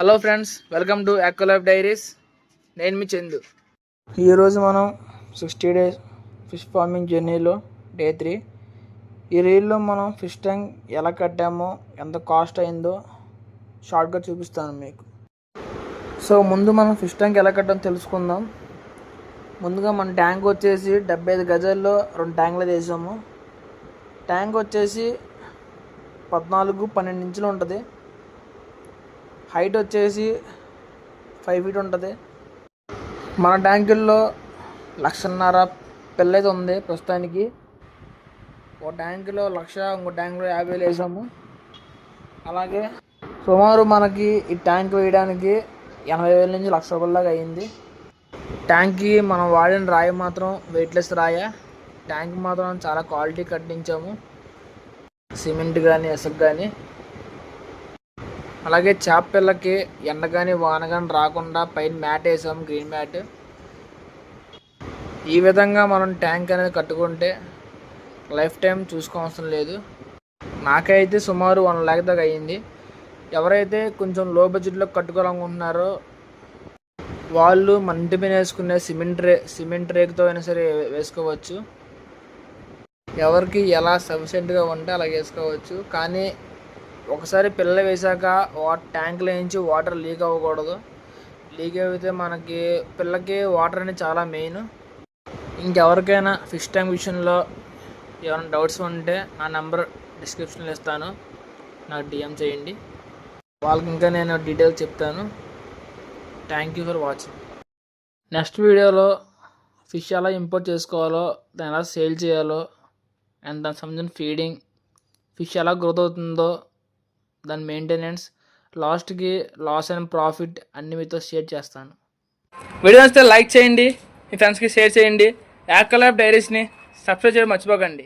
Hello friends, welcome to aqua life diaries. నేను మీ చందు. ఈరోజు మనం 60 డేస్ ఫిష్ ఫార్మింగ్ జర్నీలో డే 3. ఈ రీల్లో మనం ఫిష్ ట్యాంక్ ఎలా కట్టామో, ఎంత కాస్ట్ అయిందో షార్ట్గా చూపిస్తాను మీకు. సో ముందు మనం ఫిష్ ట్యాంక్ ఎలా కట్టామో తెలుసుకుందాం. ముందుగా మన ట్యాంక్ వచ్చేసి 75 గజాల్లో 2 ట్యాంకులు వేసాము. ట్యాంక్ వచ్చేసి 14-12 ఇంచులు ఉంటుంది. హైట్ వచ్చేసి 5 ఫీట్ ఉంటుంది. మన ట్యాంకుల్లో 1,50,000 పిల్ల అయితే ఉంది ప్రస్తుతానికి. ఒక ట్యాంకులో 1,00,000, ఇంకో ట్యాంకులో 50,000 వేసాము. అలాగే సుమారు మనకి ఈ ట్యాంక్ వేయడానికి 80,000 నుంచి 1,00,000 రూపాయల దాకా అయ్యింది. ట్యాంక్కి మనం వాడిన రాయి మాత్రం వెయిట్లెస్ రాయ. ట్యాంక్ మాత్రం చాలా క్వాలిటీ కట్టించాము, సిమెంట్ కానీ ఇసుక కానీ. అలాగే చేప పిల్లకి ఎండ కానీ వాన కానీ రాకుండా పైన మ్యాట్ వేసాము, గ్రీన్ మ్యాట్. ఈ విధంగా మనం ట్యాంక్ అనేది కట్టుకుంటే లైఫ్ టైం చూసుకోవసరం లేదు. నాకైతే సుమారు 1 lakh దాకా అయ్యింది. ఎవరైతే కొంచెం లో బడ్జెట్లో కట్టుకోవాలనుకుంటున్నారో వాళ్ళు మన ఇంటి పైన వేసుకునే సిమెంట్ రేకుతో అయినా సరే వేసుకోవచ్చు. ఎవరికి ఎలా సఫిషియెంట్గా ఉంటే అలా వేసుకోవచ్చు. కానీ ఒకసారి పిల్ల వేసాక ట్యాంక్లో నుంచి వాటర్ లీక్ అవ్వకూడదు. లీక్ అయితే మనకి పిల్లకి వాటర్ అనేది చాలా మెయిన్. ఇంకెవరికైనా ఫిష్ ట్యాంక్ విషయంలో ఏమైనా డౌట్స్ ఉంటే నా నెంబర్ డిస్క్రిప్షన్లో ఇస్తాను, నాకు డిఎం చేయండి. వాళ్ళకి ఇంకా నేను డీటెయిల్స్ చెప్తాను. Thank you for watching. Next వీడియోలో ఫిష్ ఎలా ఇంపోర్ట్ చేసుకోవాలో, దాన్ని ఎలా సేల్ చేయాలో, అండ్ దానికి సంబంధించిన ఫీడింగ్, ఫిష్ ఎలా గ్రోత్ అవుతుందో, దాని మెయింటెనెన్స్, లాస్ట్కి లాస్ అండ్ ప్రాఫిట్ అన్ని మీతో షేర్ చేస్తాను. వీడియో నచ్చితే లైక్ చేయండి, మీ ఫ్రెండ్స్కి షేర్ చేయండి. ఆక్వాలైఫ్ డైరీస్ని సబ్స్క్రైబ్ చేయడం మర్చిపోకండి.